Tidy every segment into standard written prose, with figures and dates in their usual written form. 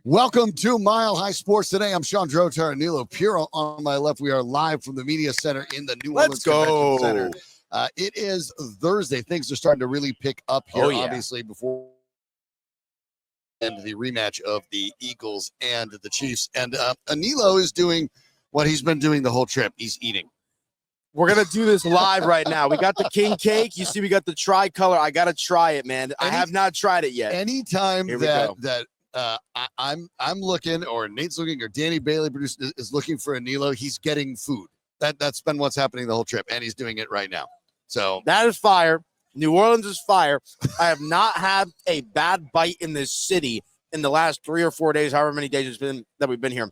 Welcome to Mile High Sports Today. I'm Shawn, Drotar, and Aniello. Piro on my left. We are live from the Media Center in the New Orleans Convention Center. It is Thursday. Things are starting to really pick up here, obviously, before and the rematch of the Eagles and the Chiefs. And Aniello is doing what he's been doing the whole trip. He's eating. We're going to do this live right now. We got the king cake. You see, we got the tricolor. I got to try it, man. I have not tried it yet. Anytime I'm looking, or Nate's looking, or Danny Bailey is looking for Aniello, he's getting food. That's been what's happening the whole trip, and he's doing it right now. So that is fire. New Orleans is fire. I have not had a bad bite in this city in the last 3 or 4 days, however many days it's been that we've been here.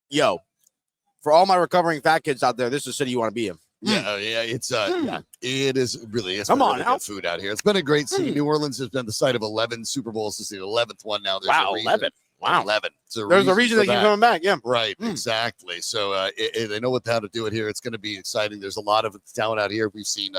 Yo, for all my recovering fat kids out there, this is the city you want to be in. Yeah, it's it is really. It's Come on, really good food out here. It's been a great city. New Orleans has been the site of 11 Super Bowls. This is the 11th one now. There's wow, 11. Wow, 11. There's a reason they keep coming back. Yeah, right. Exactly. So they know how to do it here. It's going to be exciting. There's a lot of talent out here. We've seen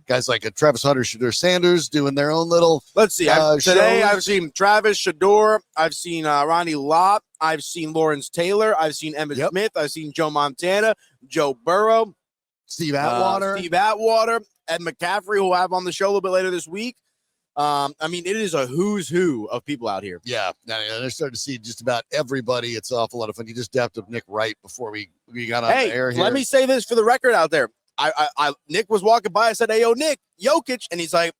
guys like Travis Hunter, Shador Sanders doing their own little. Let's see. Today I've seen Travis Shador. I've seen Ronnie Lott. I've seen Lawrence Taylor. I've seen Emmitt Smith. I've seen Joe Montana, Joe Burrow, Steve Atwater, Ed McCaffrey, who we'll have on the show a little bit later this week. I mean, it is a who's who of people out here. Yeah, they're starting to see just about everybody. It's an awful lot of fun. You just dapped up Nick Wright before we got on the air here. Let me say this for the record out there. Nick was walking by. I said, "Hey, yo, Nick, Jokic," and he's like,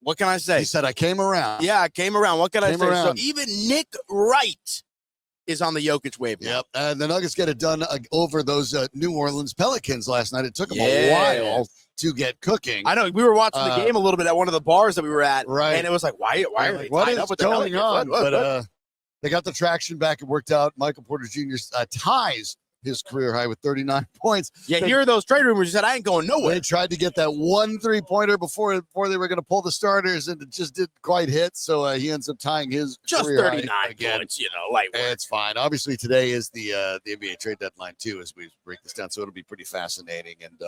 "What can I say?" He said, "I came around." Yeah, I came around. What can I say? So even Nick Wright is on the Jokic wave now. Yep, and the Nuggets get it done over those New Orleans Pelicans last night. It took them a while to get cooking. I know. We were watching the game a little bit at one of the bars that we were at, right? And it was like, why are they what is up with going on? But they got the traction back. It worked out. Michael Porter Jr. Ties his career high with 39 points. Yeah, here are those trade rumors. He said, I ain't going nowhere. They tried to get that 1 3-pointer before they were going to pull the starters, and it just didn't quite hit. So he ends up tying his just career 39 high again. points, like it's fine. Obviously, today is the NBA trade deadline too, as we break this down. So it'll be pretty fascinating, and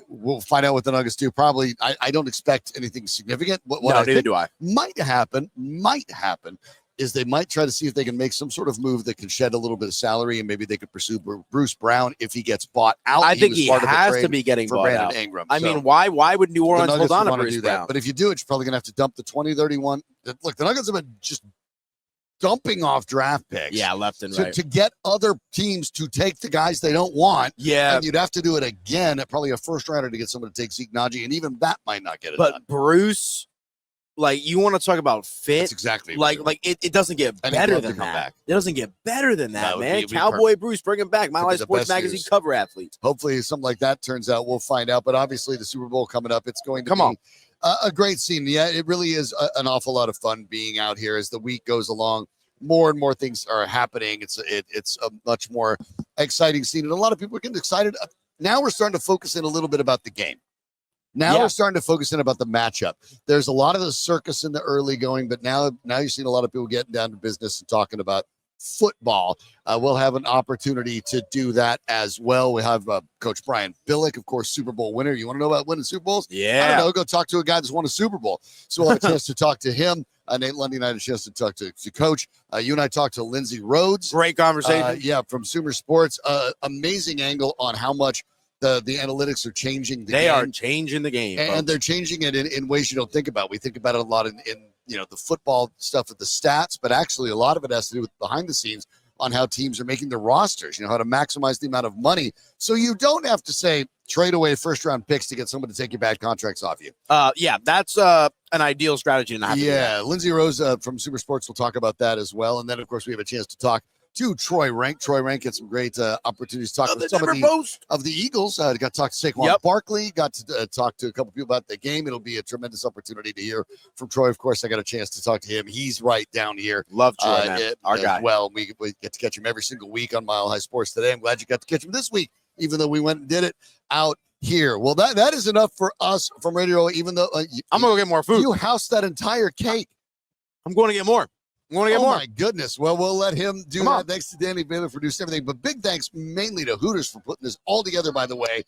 we'll find out what the Nuggets do. Probably, I don't expect anything significant. Neither do I. Might happen is they might try to see if they can make some sort of move that can shed a little bit of salary, and maybe they could pursue Bruce Brown if he gets bought out. I think he has to be getting bought Brandon out. Ingram. I mean, why would New Orleans hold on to Bruce Brown? But if you do it, you're probably going to have to dump the 2031. Look, the Nuggets have been just dumping off draft picks. Yeah, left and right. To get other teams to take the guys they don't want. Yeah. And you'd have to do it again at probably a first rounder to get someone to take Zeke Naji, and even that might not get it done. But Bruce, you want to talk about fit? That's exactly it doesn't get better than that. It doesn't get better than that, man. Cowboy Bruce, bring him back. Mile High Sports Magazine cover athlete. Hopefully something like that turns out. We'll find out. But obviously the Super Bowl coming up, it's going to be a great scene. Yeah, it really is an awful lot of fun being out here as the week goes along. More and more things are happening. It's a much more exciting scene. And a lot of people are getting excited. Now we're starting to focus in a little bit about the game. We're starting to focus in about the matchup. There's a lot of the circus in the early going, but now you're seeing a lot of people getting down to business and talking about football. We'll have an opportunity to do that as well. We have Coach Brian Billick, of course, Super Bowl winner. You want to know about winning Super Bowls? Yeah. I don't know. Go talk to a guy that's won a Super Bowl. So we'll have a chance to talk to him. Nate Lundy and I had a chance to talk to Coach. You and I talked to Lindsay Rhodes. Great conversation. From SumerSports. Amazing angle on how much the analytics are changing the game. They are changing the game. And they're changing it in ways you don't think about. We think about it a lot in the football stuff with the stats, but actually a lot of it has to do with behind the scenes on how teams are making their rosters, how to maximize the amount of money. So you don't have to say trade away first round picks to get someone to take your bad contracts off you. That's an ideal strategy. Lindsay Rhodes from SumerSports will talk about that as well. And then, of course, we have a chance to talk to Troy Renck. Troy Renck had some great opportunities to talk with some of the Eagles. Got to talk to Saquon Barkley. Got to talk to a couple people about the game. It'll be a tremendous opportunity to hear from Troy. Of course, I got a chance to talk to him. He's right down here. Love Troy, our guy. Well, we get to catch him every single week on Mile High Sports Today. I'm glad you got to catch him this week, even though we went and did it out here. Well, that is enough for us from Radio. Even though I'm going to get more food. You housed that entire cake. I'm going to get more. Oh my goodness. Well, we'll let him do that. Thanks to Danny Bailey for producing everything. But big thanks mainly to Hooters for putting this all together, by the way.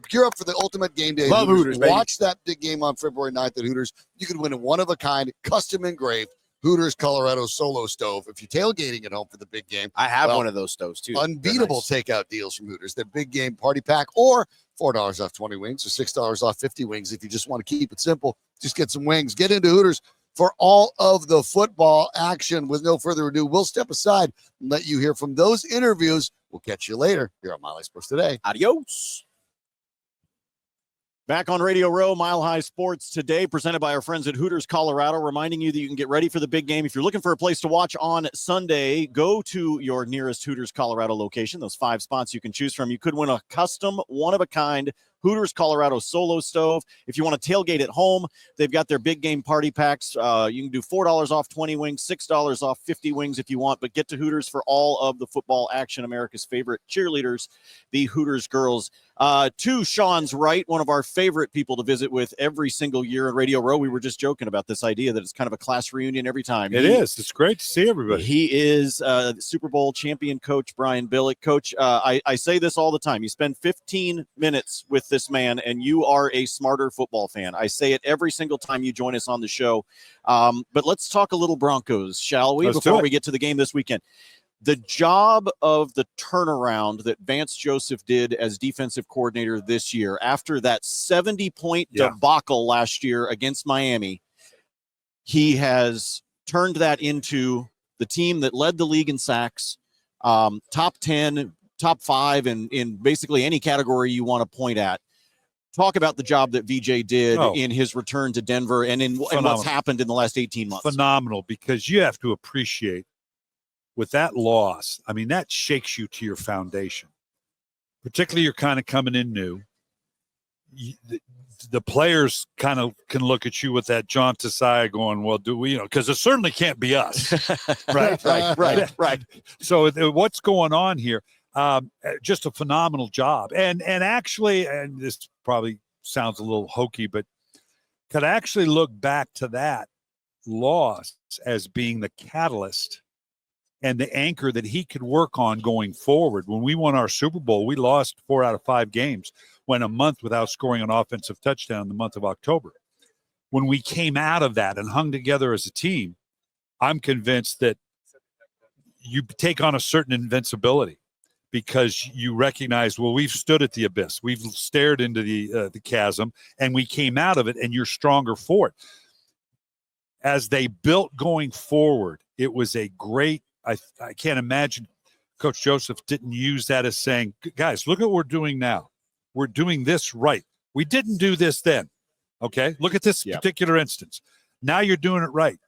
Gear up for the ultimate game day. Love Hooters, baby. Watch that big game on February 9th at Hooters. You could win a one-of-a-kind, custom engraved Hooters Colorado Solo Stove. If you're tailgating at home for the big game, I have one of those stoves too. Unbeatable takeout deals from Hooters. Their big game party pack, or $4 off 20 wings, or $6 off 50 wings. If you just want to keep it simple, just get some wings. Get into Hooters for all of the football action. With no further ado, we'll step aside and let you hear from those interviews. We'll catch you later here on Mile High Sports Today. Adios. Back on Radio Row, Mile High Sports Today, presented by our friends at Hooters Colorado, reminding you that you can get ready for the big game. If you're looking for a place to watch on Sunday, go to your nearest Hooters Colorado location. Those 5 spots you can choose from. You could win a custom, one-of-a-kind Hooters Colorado Solo Stove. If you want to tailgate at home, they've got their big game party packs. You can do $4 off 20 wings, $6 off 50 wings if you want, but get to Hooters for all of the football action. America's favorite cheerleaders, the Hooters girls. To Shawn's right, one of our favorite people to visit with every single year at Radio Row. We were just joking about this idea that it's kind of a class reunion every time. It is. It's great to see everybody. He is Super Bowl champion coach Brian Billick. Coach, I say this all the time. You spend 15 minutes with this man, and you are a smarter football fan. I say it every single time you join us on the show. But let's talk a little Broncos, shall we, before we get to the game this weekend. The job of the turnaround that Vance Joseph did as defensive coordinator this year, after that 70-point debacle last year against Miami, he has turned that into the team that led the league in sacks, top 10, top 5 in basically any category you want to point at. Talk about the job that VJ did in his return to Denver and in what's happened in the last 18 months. Phenomenal, because you have to appreciate with that loss, I mean, that shakes you to your foundation. Particularly, you're kind of coming in new. The players kind of can look at you with that John Tesai going, well, do we, because it certainly can't be us. Right. So what's going on here? Just a phenomenal job. And actually, and this probably sounds a little hokey, but could actually look back to that loss as being the catalyst and the anchor that he could work on going forward. When we won our Super Bowl, we lost 4 out of 5 games, went a month without scoring an offensive touchdown in the month of October. When we came out of that and hung together as a team, I'm convinced that you take on a certain invincibility because you recognize, well, we've stood at the abyss. We've stared into the chasm, and we came out of it, and you're stronger for it. As they built going forward, it was a great, I can't imagine Coach Joseph didn't use that as saying, guys, look at what we're doing now. We're doing this right. We didn't do this then. Okay, look at this particular instance. Now you're doing it right.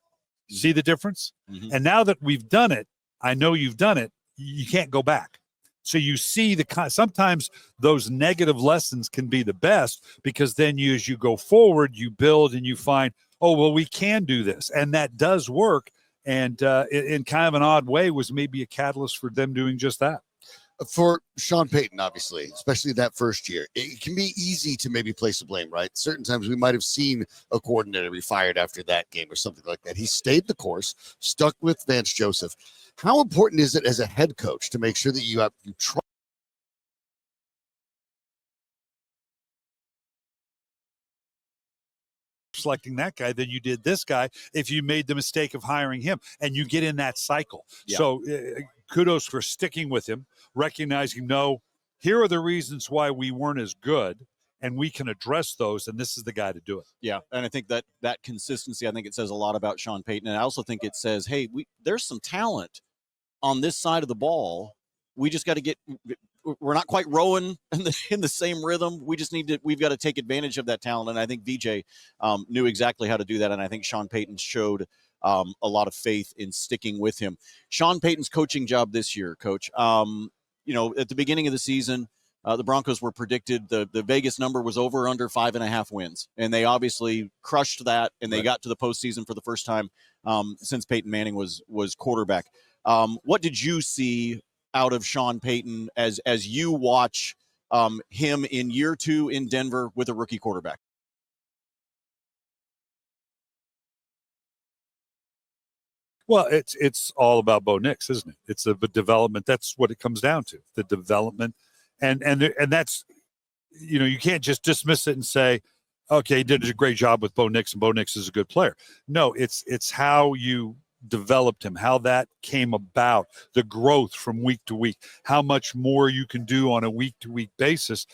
See the difference? Mm-hmm. And now that we've done it, I know you've done it, you can't go back. So you see sometimes those negative lessons can be the best, because then as you go forward, you build and you find, oh, well, we can do this. And that does work. And in kind of an odd way was maybe a catalyst for them doing just that. For Sean Payton, obviously, especially that first year, it can be easy to maybe place the blame, right? Certain times we might have seen a coordinator be fired after that game or something like that. He stayed the course, stuck with Vance Joseph. How important is it as a head coach to make sure that you try selecting that guy than you did this guy if you made the mistake of hiring him, and you get in that cycle? So kudos for sticking with him, recognizing, no, here are the reasons why we weren't as good, and we can address those, and this is the guy to do it. Yeah, and I think that consistency, I think it says a lot about Sean Payton, and I also think it says, hey, there's some talent on this side of the ball. We just got to we're not quite rowing in the same rhythm. We've got to take advantage of that talent, and I think VJ knew exactly how to do that, and I think Sean Payton showed a lot of faith in sticking with him. Sean Payton's coaching job this year, Coach, at the beginning of the season, the Broncos were predicted, the Vegas number was over under 5.5 wins, and they obviously crushed that, and they got to the postseason for the first time since Peyton Manning was quarterback. What did you see out of Sean Payton as you watch him in year 2 in Denver with a rookie quarterback? Well, it's all about Bo Nix, isn't it? It's a development. That's what it comes down to, the development. And that's, you can't just dismiss it and say, okay, he did a great job with Bo Nix, and Bo Nix is a good player. No, it's how you developed him, how that came about, the growth from week to week, how much more you can do on a week-to-week basis,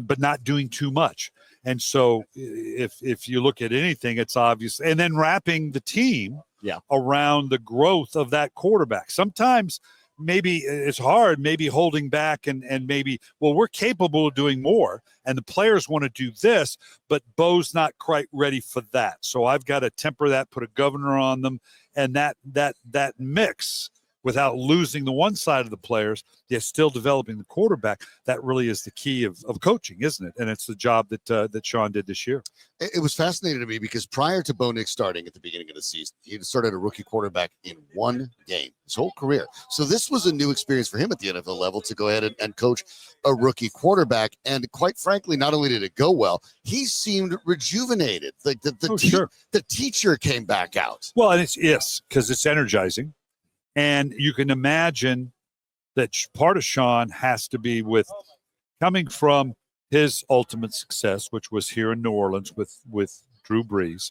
but not doing too much. And so if you look at anything, it's obvious. And then wrapping the team around the growth of that quarterback. Sometimes maybe it's hard, maybe holding back and maybe, well, we're capable of doing more, and the players want to do this, but Bo's not quite ready for that. So I've got to temper that, put a governor on them, and that mix, without losing the one side of the players, they're still developing the quarterback. That really is the key of coaching, isn't it? And it's the job that Shawn did this year. It was fascinating to me because prior to Bo Nix starting at the beginning of the season, he had started a rookie quarterback in one game his whole career. So this was a new experience for him at the NFL level to go ahead and coach a rookie quarterback. And quite frankly, not only did it go well, he seemed rejuvenated. Like the teacher came back out. Well, and it's because it's energizing. And you can imagine that part of Shawn has to be with coming from his ultimate success, which was here in New Orleans with Drew Brees,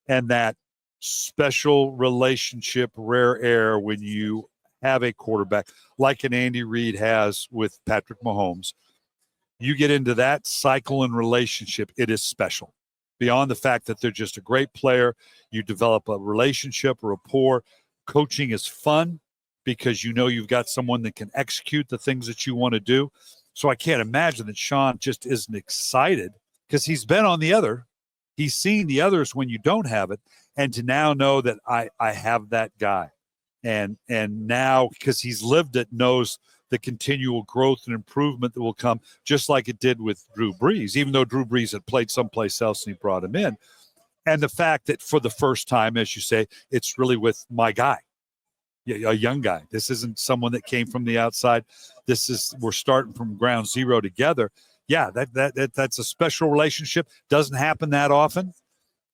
and that special relationship, rare air when you have a quarterback like an Andy Reid has with Patrick Mahomes. You get into that cycle and relationship, it is special. Beyond the fact that they're just a great player, you develop a relationship, a rapport. Coaching is fun because you know you've got someone that can execute the things that you want to do. So I can't imagine that Shawn just isn't excited because he's been on the other. He's seen the others when you don't have it. And to now know that I have that guy. And now, because he's lived it, knows the continual growth and improvement that will come, just like it did with Drew Brees, even though Drew Brees had played someplace else and he brought him in. And the fact that for the first time, as you say, it's really with my guy, a young guy. This isn't someone that came from the outside. We're starting from ground zero together. Yeah, that's a special relationship. Doesn't happen that often,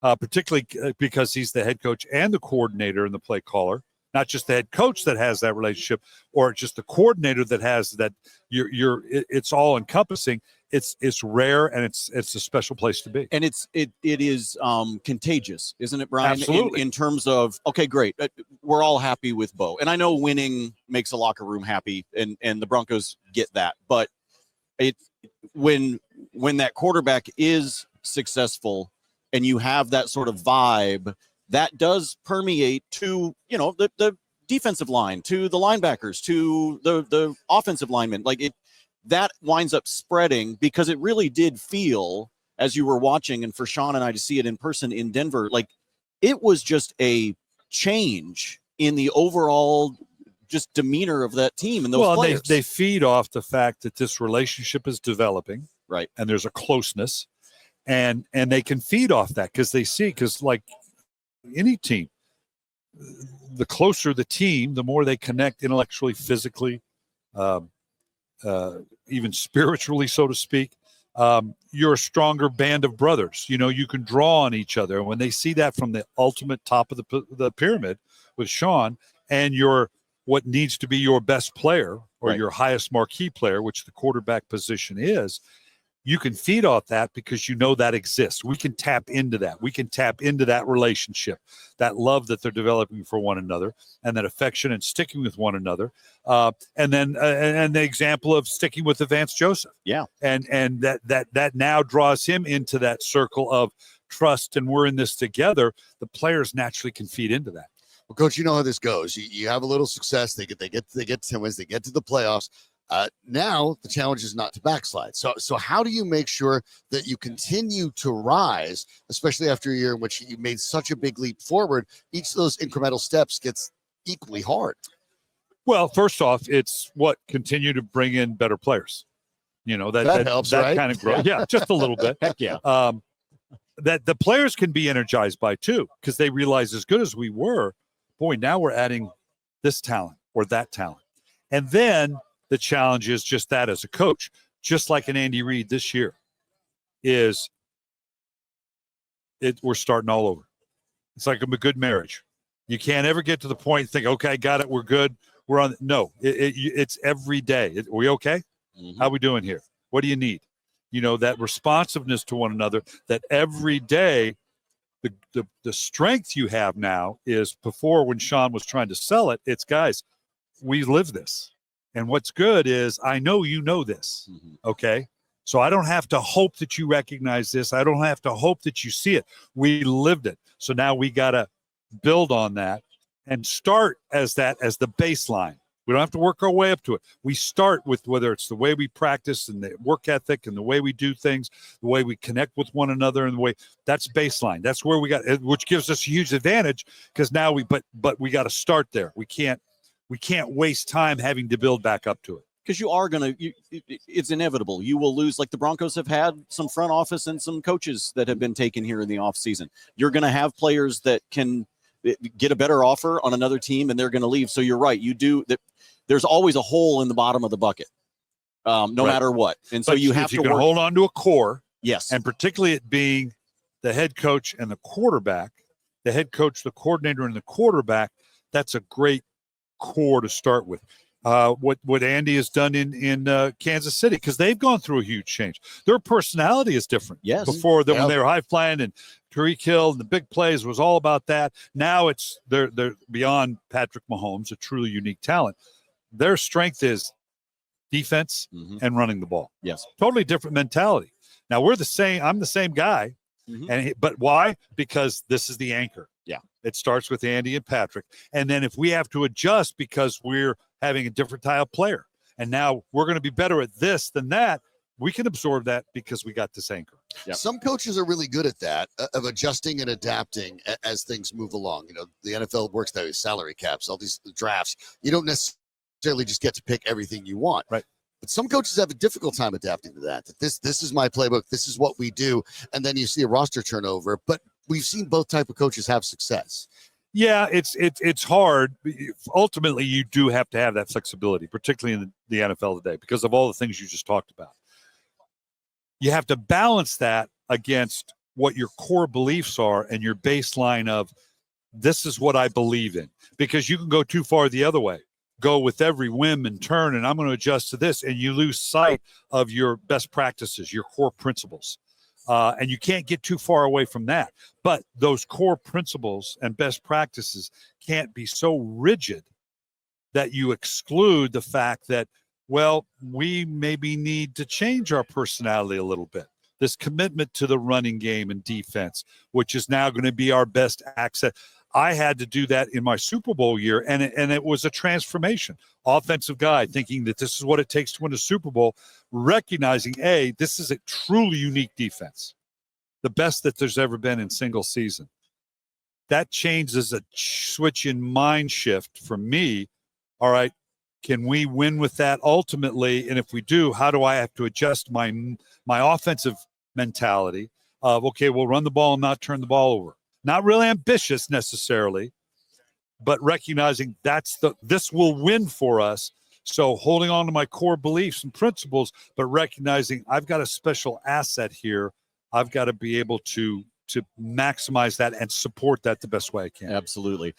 particularly because he's the head coach and the coordinator and the play caller. Not just the head coach that has that relationship, or just the coordinator that has that. It's all encompassing. It's rare, and it's a special place to be. And it is contagious, isn't it, Brian? Absolutely. In terms of, okay, great, we're all happy with Bo, and I know winning makes a locker room happy, and the Broncos get that. But when that quarterback is successful, and you have that sort of vibe, that does permeate to the defensive line, to the linebackers, to the offensive linemen. That winds up spreading, because it really did feel, as you were watching, and for Shawn and I to see it in person in Denver, like it was just a change in the overall just demeanor of that team and those players. They feed off the fact that this relationship is developing, right? And there's a closeness, and they can feed off that because like any team, the closer the team, the more they connect intellectually, physically, even spiritually, so to speak. You're a stronger band of brothers. You can draw on each other. And when they see that from the ultimate top of the pyramid with Shawn, and you're what needs to be your best player or your highest marquee player, which the quarterback position is, you can feed off that because that exists. We can tap into that. We can tap into that relationship, that love that they're developing for one another, and that affection and sticking with one another. And then and the example of sticking with Vance Joseph. Yeah. And that now draws him into that circle of trust, and we're in this together. The players naturally can feed into that. Well, Coach, you know how this goes. You have a little success. They get to 10 wins. They get to the playoffs. Now the challenge is not to backslide. So how do you make sure that you continue to rise, especially after a year in which you made such a big leap forward? Each of those incremental steps gets equally hard. Well, first off, it's continue to bring in better players. That helps, that right? Kind of growth. Yeah, just a little bit. Heck yeah. That the players can be energized by too, because they realize, as good as we were, boy, now we're adding this talent or that talent. And then the challenge is just that as a coach, just like an Andy Reid this year, we're starting all over. It's like a good marriage. You can't ever get to the point and think, okay, got it, we're good, we're on. No, it's every day. Are we okay? Mm-hmm. How are we doing here? What do you need? That responsiveness to one another, that every day The strength you have now is before when Shawn was trying to sell it, it's guys, we live this. And what's good is I know you know this, okay? So I don't have to hope that you recognize this. I don't have to hope that you see it. We lived it. So now we got to build on that and start as the baseline. We don't have to work our way up to it. We start with whether it's the way we practice and the work ethic and the way we do things, the way we connect with one another, and the way that's baseline. That's where we got, which gives us a huge advantage because now but we got to start there. We can't waste time having to build back up to it. Because you are going to, it's inevitable. You will lose, like the Broncos have had some front office and some coaches that have been taken here in the offseason. You're going to have players that can get a better offer on another team and they're going to leave. So you're right. There's always a hole in the bottom of the bucket, no matter what. And so you have to hold on to a core. Yes. And particularly it being the head coach and the quarterback, the head coach, the coordinator, and the quarterback, that's a great core to start with. What Andy has done in Kansas City, because they've gone through a huge change. Their personality is different. Yes. Before when they were high flying and Tyreek Hill and the big plays was all about that. Now they're beyond Patrick Mahomes, a truly unique talent. Their strength is defense and running the ball. Yes. Totally different mentality. Now we're the same. I'm the same guy. But why? Because this is the anchor. Yeah. It starts with Andy and Patrick. And then if we have to adjust because we're having a different type of player, and now we're going to be better at this than that, we can absorb that because we got this anchor. Yep. Some coaches are really good at that, of adjusting and adapting as things move along. The NFL works that way, salary caps, all these drafts. You don't necessarily just get to pick everything you want. Right. But some coaches have a difficult time adapting to that. This is my playbook. This is what we do. And then you see a roster turnover. But we've seen both type of coaches have success. Yeah, it's hard. Ultimately, you do have to have that flexibility, particularly in the NFL today, because of all the things you just talked about. You have to balance that against what your core beliefs are and your baseline of this is what I believe in, because you can go too far the other way. Go with every whim and turn, and I'm going to adjust to this, and you lose sight of your best practices, your core principles. And you can't get too far away from that. But those core principles and best practices can't be so rigid that you exclude the fact that, well, we maybe need to change our personality a little bit. This commitment to the running game and defense, which is now going to be our best asset. I had to do that in my Super Bowl year, and it was a transformation. Offensive guy thinking that this is what it takes to win a Super Bowl, recognizing, this is a truly unique defense, the best that there's ever been in single season. That changes a switch in mind shift for me. All right, can we win with that ultimately? And if we do, how do I have to adjust my offensive mentality of, okay, we'll run the ball and not turn the ball over. Not really ambitious necessarily, but recognizing this will win for us. So holding on to my core beliefs and principles, but recognizing I've got a special asset here. I've got to be able to maximize that and support that the best way I can. Absolutely.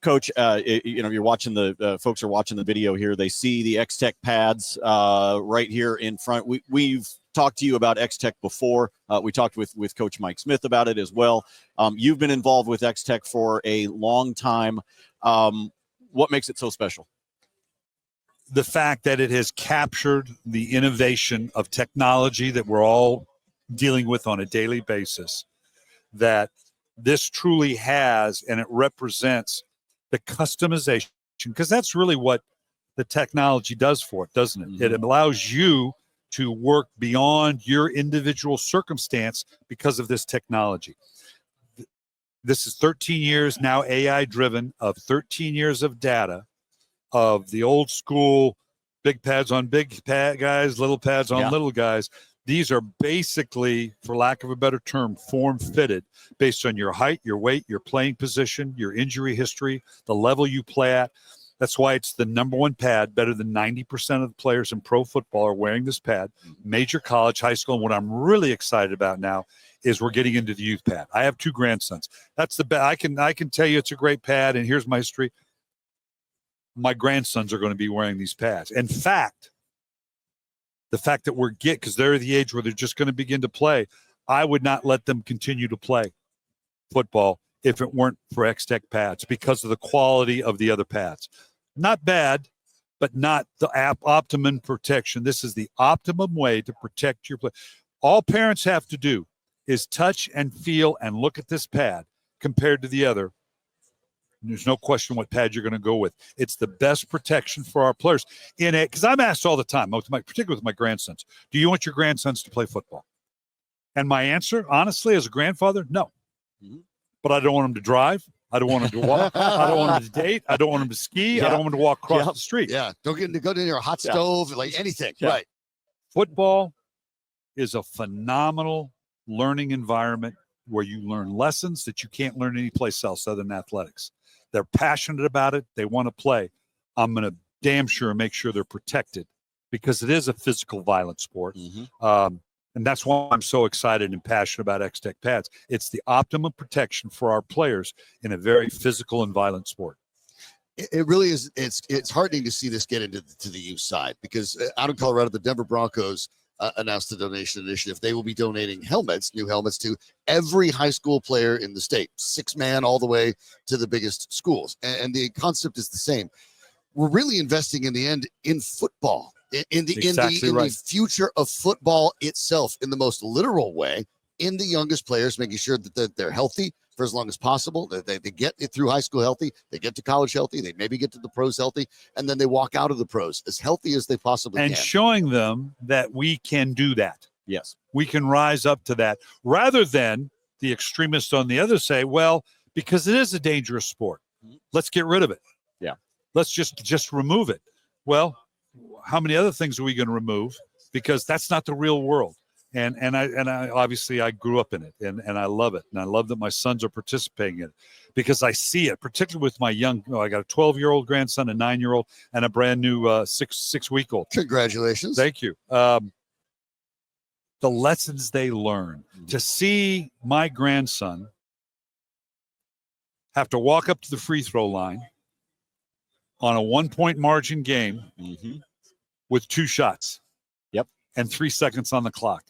Coach, you're watching folks are watching the video here. They see the X-Tech pads right here in front. We've talked to you about X-Tech before. We talked with Coach Mike Smith about it as well. You've been involved with X-Tech for a long time. What makes it so special? The fact that it has captured the innovation of technology that we're all dealing with on a daily basis, that this truly has, and it represents the customization, because that's really what the technology does for it, doesn't it? It allows you to work beyond your individual circumstance because of this technology. This is 13 years now AI driven, of 13 years of data of the old school big pads on big pad guys, little pads on little guys. These are basically, for lack of a better term, form fitted based on your height, your weight, your playing position, your injury history, the level you play at. That's why it's the number one pad. Better than 90% of the players in pro football are wearing this pad. Major college, high school. And what I'm really excited about now is we're getting into the youth pad. I have 2 grandsons. That's the best. I can tell you it's a great pad, and here's my history. My grandsons are going to be wearing these pads. In fact, the fact that because they're the age where they're just going to begin to play, I would not let them continue to play football if it weren't for X-Tech pads because of the quality of the other pads. Not bad, but not the optimum protection. This is the optimum way to protect your play. All parents have to do is touch and feel and look at this pad compared to the other. There's no question what pad you're going to go with. It's the best protection for our players. Because I'm asked all the time, particularly with my grandsons, do you want your grandsons to play football? And my answer, honestly, as a grandfather, no. Mm-hmm. But I don't want them to drive. I don't want them to walk. I don't want them to date. I don't want them to ski. Yeah. I don't want them to walk across the street. Yeah, don't get to go near a hot stove, like anything. Yeah. Right. Football is a phenomenal learning environment where you learn lessons that you can't learn anyplace else other than athletics. They're passionate about it. They want to play. I'm going to damn sure make sure they're protected because it is a physical violence sport. Mm-hmm. And that's why I'm so excited and passionate about X-Tech pads. It's the optimum protection for our players in a very physical and violent sport. It really is. It's heartening to see this get into the youth side because out in Colorado, the Denver Broncos announced the donation initiative. They will be donating new helmets to every high school player in the state, 6-man all the way to the biggest schools. And the concept is the same. We're really investing in the end in football, in the future of football itself, in the most literal way, in the youngest players, making sure that they're healthy for as long as possible, that they get it through high school healthy, they get to college healthy, they maybe get to the pros healthy, and then they walk out of the pros as healthy as they possibly can. And showing them that we can do that. Yes. We can rise up to that, rather than the extremists on the other say, well, because it is a dangerous sport, let's get rid of it. Yeah. Let's just remove it. Well, how many other things are we going to remove? Because that's not the real world. And I obviously I grew up in it and I love it. And I love that my sons are participating in it because I see it, particularly with my I got a 12-year-old grandson, a 9-year-old, and a brand new six-week-old. Congratulations. Thank you. The lessons they learn. To see my grandson have to walk up to the free throw line on a 1-point margin game with 2 shots. Yep. And 3 seconds on the clock.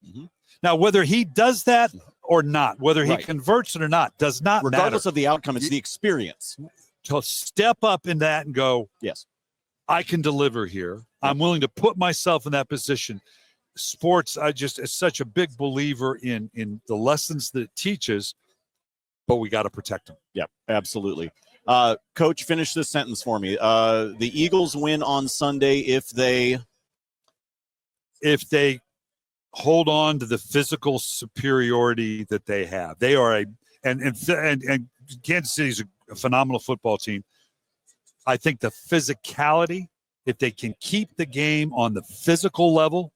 Mm-hmm. Now, whether he does that or not, whether he converts it or not, does not matter. Regardless of the outcome, it's the experience. To step up in that and go, yes, I can deliver here. I'm willing to put myself in that position. Sports, is such a big believer in the lessons that it teaches, but we got to protect them. Yeah, absolutely. Coach, finish this sentence for me. The Eagles win on Sunday if they hold on to the physical superiority that they have. They are and Kansas City's a phenomenal football team. I think the physicality, if they can keep the game on the physical level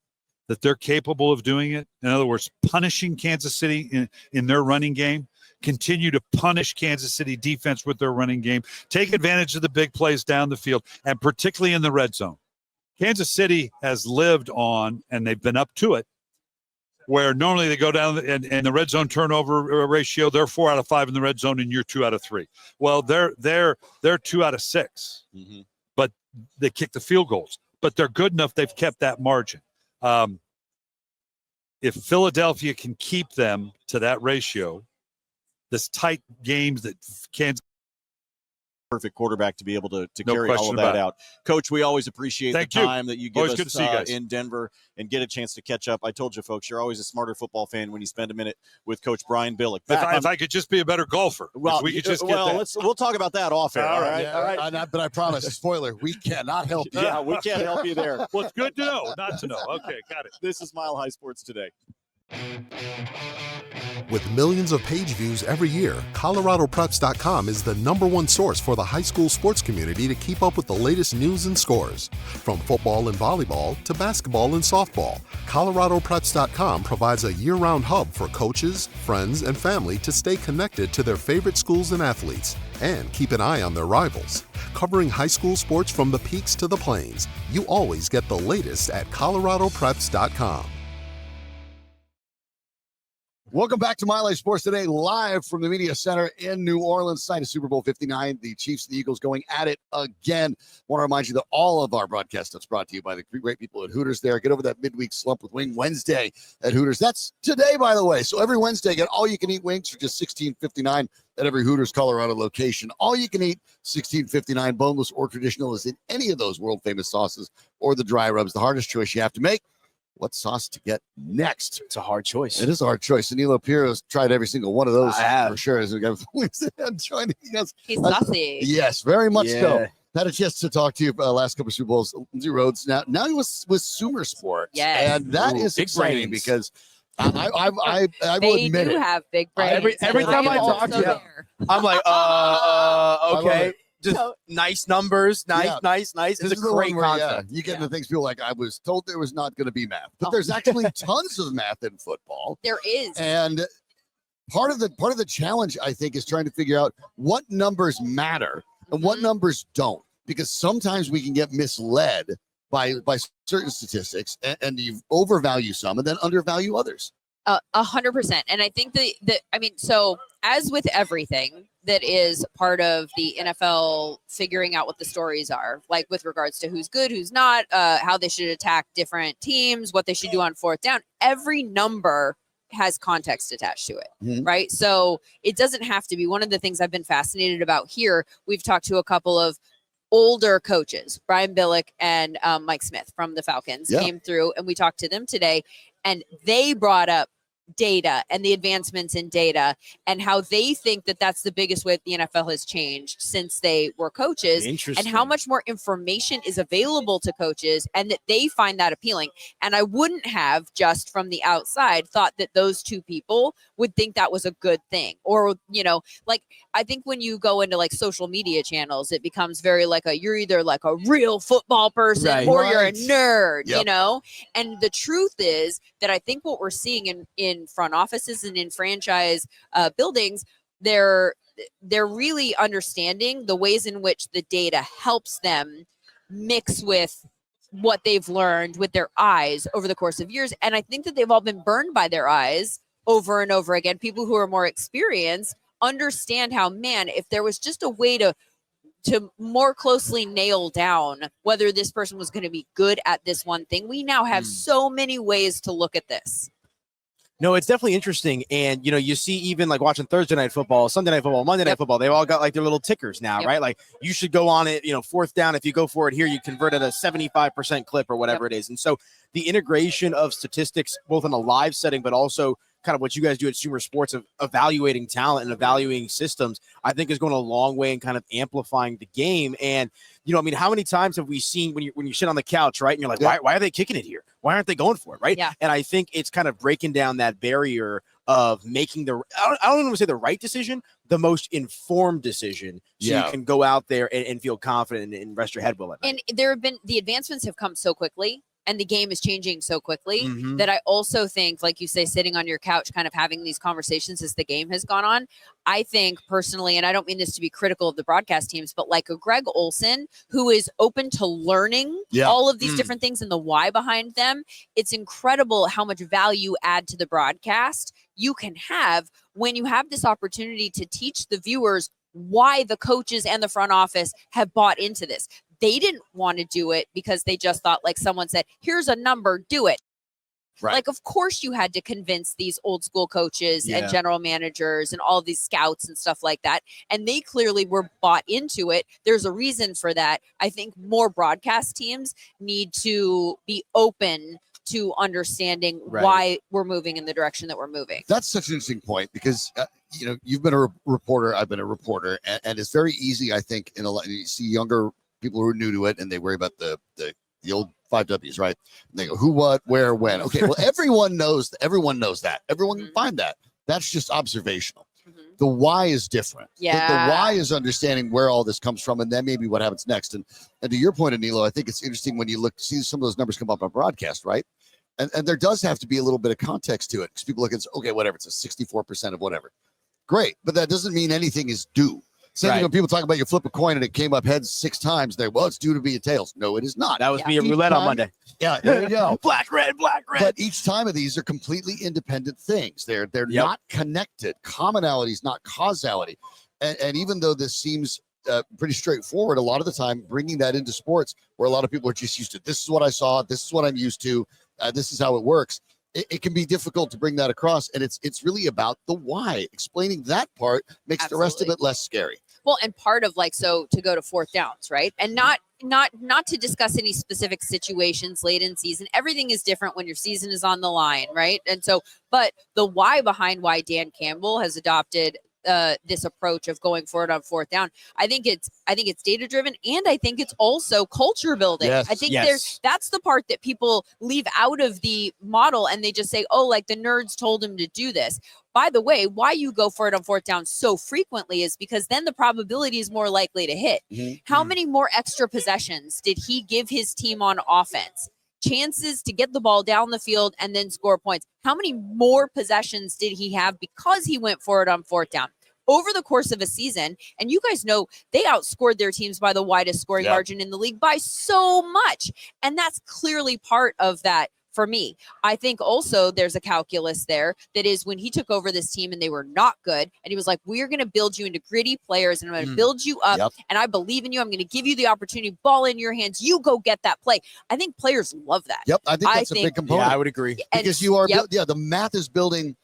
that they're capable of doing it, in other words, punishing Kansas City in their running game, continue to punish Kansas City defense with their running game, take advantage of the big plays down the field, and particularly in the red zone. Kansas City has lived on, and they've been up to it, where normally they go down and the red zone turnover ratio, they're 4 out of 5 in the red zone and you're 2 out of 3. Well, they're 2 out of 6, but they kick the field goals. But they're good enough. They've kept that margin. If Philadelphia can keep them to that ratio, this tight games that Kansas perfect quarterback to be able to carry all of that out. Coach, we always appreciate the time that you give always us in Denver and get a chance to catch up. I told you, folks, you're always a smarter football fan when you spend a minute with Coach Brian Billick. If I could just be a better golfer. Well, we'll talk about that off air. All right. But I promise, spoiler, we cannot help you. Yeah, we can't help you there. Well, it's good to know, not to know. Okay, got it. This is Mile High Sports Today. With millions of page views every year, ColoradoPreps.com is the #1 source for the high school sports community to keep up with the latest news and scores. From football and volleyball to basketball and softball, ColoradoPreps.com provides a year-round hub for coaches, friends, and family to stay connected to their favorite schools and athletes, and keep an eye on their rivals. Covering high school sports from the peaks to the plains, you always get the latest at ColoradoPreps.com. Welcome back to My Life Sports Today, live from the Media Center in New Orleans, site of Super Bowl 59. The Chiefs and the Eagles going at it again. Want to remind you that all of our broadcast stuff's brought to you by the great people at Hooters there. Get over that midweek slump with Wing Wednesday at Hooters. That's today, by the way. So every Wednesday, get all-you-can-eat wings for just $16.59 at every Hooters Colorado location. All you can eat, $16.59, boneless or traditional, is in any of those world-famous sauces or the dry rubs. The hardest choice you have to make. What sauce to get next? It's a hard choice. It is a hard choice. Aniello Piro's tried every single one of those. I have. For sure. As we got joining us. He's saucy. Yes, very much Yeah. so. Had a chance to talk to you last couple of Super Bowls. Lindsay Rhodes. Now he was with SumerSports. Yes. And that is big exciting brains. because I will They admit do it. have big brains. Every time I am talk also to you, there. I'm like, okay. it. Just So- nice numbers. Nice. This It's a is the great one where, concept. you get into things, feel like I was told there was not going to be math. But there's actually tons of math in football. There is. And part of the challenge, I think, is trying to figure out what numbers matter and what numbers don't, because sometimes we can get misled by certain statistics, and you overvalue some and then undervalue others. 100%. And I think so as with everything that is part of the NFL figuring out what the stories are, like with regards to who's good, who's not, how they should attack different teams, what they should do on fourth down, every number has context attached to it, right? So it doesn't have to be. One of the things I've been fascinated about here, we've talked to a couple of older coaches, Brian Billick and Mike Smith from the Falcons came through, and we talked to them today, and they brought up data and the advancements in data and how they think that that's the biggest way the NFL has changed since they were coaches, and how much more information is available to coaches, and that they find that appealing. And I wouldn't have, just from the outside, thought that those two people would think that was a good thing. Or, like, I think when you go into like social media channels, it becomes very like you're either like a real football person or you're a nerd, and the truth is that I think what we're seeing in front offices and in franchise buildings, they're really understanding the ways in which the data helps them mix with what they've learned with their eyes over the course of years. And I think that they've all been burned by their eyes over and over again. People who are more experienced understand how, man, if there was just a way to more closely nail down whether this person was going to be good at this one thing, we now have so many ways to look at this. No, it's definitely interesting. And, you see even like watching Thursday night football, Sunday night football, Monday night football, they've all got like their little tickers now, right? Like you should go on it, fourth down. If you go for it here, you convert at a 75% clip or whatever it is. And so the integration of statistics, both in a live setting, but also kind of what you guys do at SumerSports of evaluating talent and evaluating systems, I think is going a long way in kind of amplifying the game. And, how many times have we seen when you sit on the couch, right? And you're like, why are they kicking it here? Why aren't they going for it? Right. Yeah. And I think it's kind of breaking down that barrier of making I don't even want to say the right decision, the most informed decision. So you can go out there and feel confident and rest your head well. And the advancements have come so quickly, and the game is changing so quickly that I also think, like you say, sitting on your couch, kind of having these conversations as the game has gone on, I think personally, and I don't mean this to be critical of the broadcast teams, but like a Greg Olson, who is open to learning all of these different things and the why behind them, it's incredible how much value add to the broadcast you can have when you have this opportunity to teach the viewers why the coaches and the front office have bought into this. They didn't want to do it because they just thought, like someone said, here's a number, do it. Right. Like, of course you had to convince these old school coaches and general managers and all these scouts and stuff like that. And they clearly were bought into it. There's a reason for that. I think more broadcast teams need to be open to understanding why we're moving in the direction that we're moving. That's such an interesting point because, you've been a reporter. I've been a reporter. And it's very easy, I think, you see younger people who are new to it and they worry about the old 5 W's, right? And they go, who, what, where, when. Okay, well, everyone knows that. Everyone can find that. That's just observational. The why is different. Yeah. The why is understanding where all this comes from and then maybe what happens next. And to your point, Aniello, I think it's interesting when you see some of those numbers come up on broadcast, right? And there does have to be a little bit of context to it because people look at, okay, whatever, it's a 64% of whatever. Great, but that doesn't mean anything is due. Same thing when people talk about you flip a coin and it came up heads 6 times. Well, it's due to be a tails. No, it is not. That was me at roulette on Monday. Yeah, there you go. Black, red. But each time of these are completely independent things. They're not connected. Commonality is not causality. And even though this seems pretty straightforward, a lot of the time bringing that into sports where a lot of people are just used to, this is what I saw, this is what I'm used to, this is how it works. It can be difficult to bring that across. And it's really about the why. Explaining that part makes the rest of it less scary. Well, and part of so to go to 4th downs, right? And not to discuss any specific situations late in season. Everything is different when your season is on the line, right? And so, but the why behind why Dan Campbell has adopted this approach of going for it on 4th down, I think it's data driven, and I think it's also culture building. Yes, I think that's the part that people leave out of the model, and they just say, oh, like the nerds told him to do this. By the way, why you go for it on 4th down so frequently is because then the probability is more likely to hit. How many more extra possessions did he give his team on offense? Chances to get the ball down the field and then score points. How many more possessions did he have because he went for it on 4th down? Over the course of a season, and you guys know they outscored their teams by the widest scoring margin in the league by so much. And that's clearly part of that. For me, I think also there's a calculus there that is when he took over this team and they were not good. And he was like, we're going to build you into gritty players and I'm going to build you up. And I believe in you. I'm going to give you the opportunity, ball in your hands. You go get that play. I think players love that. I think that's a big component. Yeah, I would agree. Because you are, the math is building.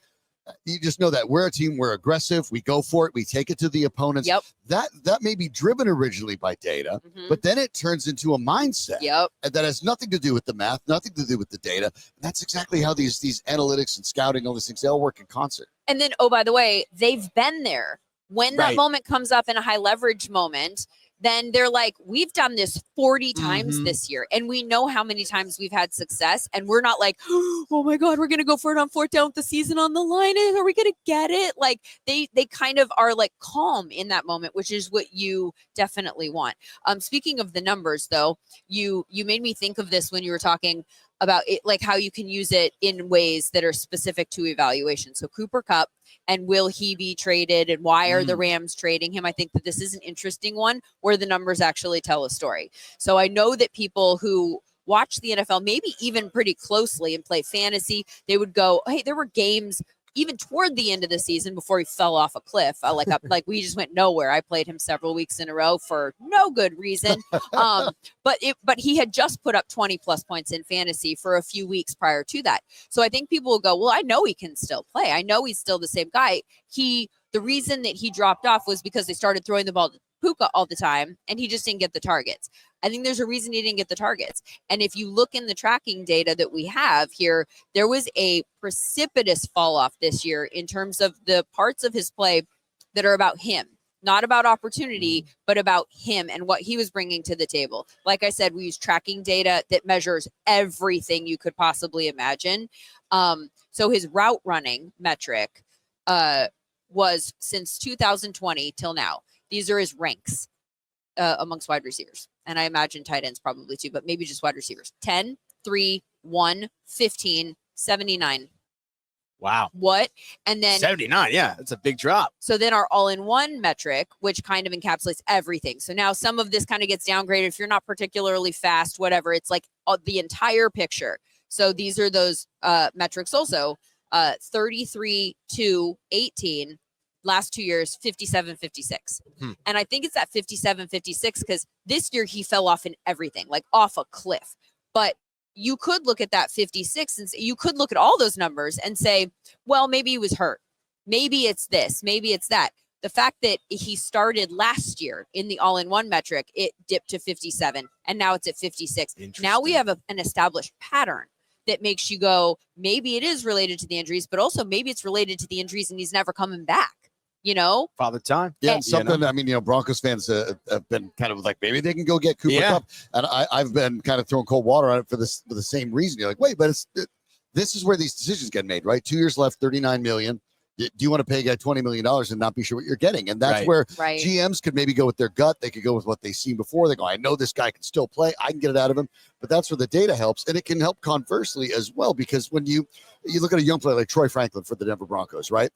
You just know that we're a team, we're aggressive, we go for it, we take it to the opponents. That may be driven originally by data, but then it turns into a mindset and that has nothing to do with the math, nothing to do with the data. And that's exactly how these analytics and scouting, all these things, they all work in concert. And then, oh, by the way, they've been there. When that moment comes up in a high leverage moment, then they're like, we've done this 40 times this year. And we know how many times we've had success. And we're not like, oh my God, we're going to go for it on 4th down with the season on the line. Are we going to get it? Like they kind of are like calm in that moment, which is what you definitely want. Speaking of the numbers though, you made me think of this when you were talking about it, like how you can use it in ways that are specific to evaluation. So Cooper Kupp, and will he be traded, and why are the Rams trading him? I think that this is an interesting one where the numbers actually tell a story. So I know that people who watch the NFL, maybe even pretty closely and play fantasy, they would go, hey, there were games even toward the end of the season before he fell off a cliff. Like we just went nowhere. I played him several weeks in a row for no good reason. But he had just put up 20 plus points in fantasy for a few weeks prior to that. So I think people will go, well, I know he can still play. I know he's still the same guy. The reason that he dropped off was because they started throwing the ball to Puka all the time and he just didn't get the targets. I think there's a reason he didn't get the targets. And if you look in the tracking data that we have here, there was a precipitous fall off this year in terms of the parts of his play that are about him, not about opportunity, but about him and what he was bringing to the table. Like I said, we use tracking data that measures everything you could possibly imagine. So his route running metric was since 2020 till now. These are his ranks amongst wide receivers. And I imagine tight ends probably too, but maybe just wide receivers. 10, 3, 1, 15, 79. Wow. What? And then 79. Yeah, that's a big drop. So then our all-in-one metric, which kind of encapsulates everything. So now some of this kind of gets downgraded. If you're not particularly fast, whatever, it's like the entire picture. So these are those metrics also. 33 to 18. Last 2 years, 57, 56. And I think it's that 57, 56 because this year he fell off in everything, like off a cliff. But you could look at that 56 and you could look at all those numbers and say, well, maybe he was hurt. Maybe it's this, maybe it's that. The fact that he started last year in the all-in-one metric, it dipped to 57 and now it's at 56. Now we have an established pattern that makes you go, maybe it is related to the injuries, but also maybe it's related to the injuries and he's never coming back. You know, Father Time. Yeah, something. I mean, Broncos fans have been kind of like, maybe they can go get Cooper Kupp, and I've been kind of throwing cold water on it for the same reason. You're like, wait, but this is where these decisions get made, right? 2 years left, $39 million. Do you want to pay a guy $20 million and not be sure what you're getting? And that's where GMs could maybe go with their gut. They could go with what they've seen before. They go, I know this guy can still play. I can get it out of him. But that's where the data helps, and it can help conversely as well, because when you look at a young player like Troy Franklin for the Denver Broncos, right?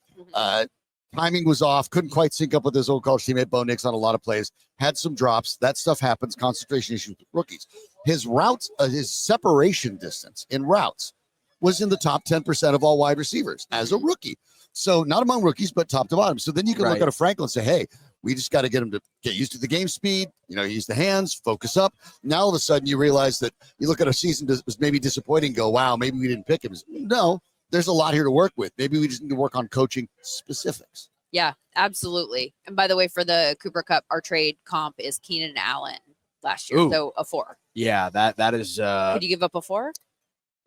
Timing was off. Couldn't quite sync up with his old college teammate Bo Nix on a lot of plays. Had some drops. That stuff happens. Concentration issues with rookies. His routes, his separation distance in routes was in the top 10% of all wide receivers as a rookie. So not among rookies, but top to bottom. So then you can look at a Franklin and say, hey, we just got to get him to get used to the game speed, use the hands, focus up. Now all of a sudden you realize that you look at a season that was maybe disappointing, go, wow, maybe we didn't pick him. No, there's a lot here to work with. Maybe we just need to work on coaching specifics. Yeah, absolutely. And by the way, for the Cooper Kupp, our trade comp is Keenan Allen last year. Ooh. So a 4. Yeah, that is. Could you give up a 4?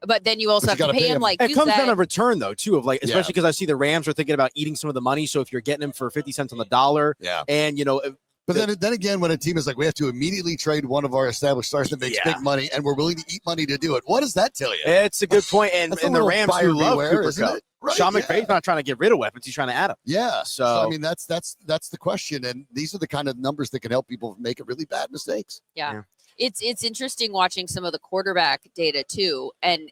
But then you also But you have to gotta pay pay him him. like It you comes said. down to return though, too, of like, especially because I see the Rams are thinking about eating some of the money. So if you're getting him for 50 cents on the dollar, Yeah. and But then again, when a team is like, we have to immediately trade one of our established stars that makes big money, and we're willing to eat money to do it, what does that tell you? it's a good point. And That's a the little Rams buyer who love beware, Cooper isn't Kupp. it? Right, Sean yeah. McVay's not trying to get rid of weapons; he's trying to add them. Yeah. So I mean, that's the question, and these are the kind of numbers that can help people make really bad mistakes. Yeah. It's interesting watching some of the quarterback data too, and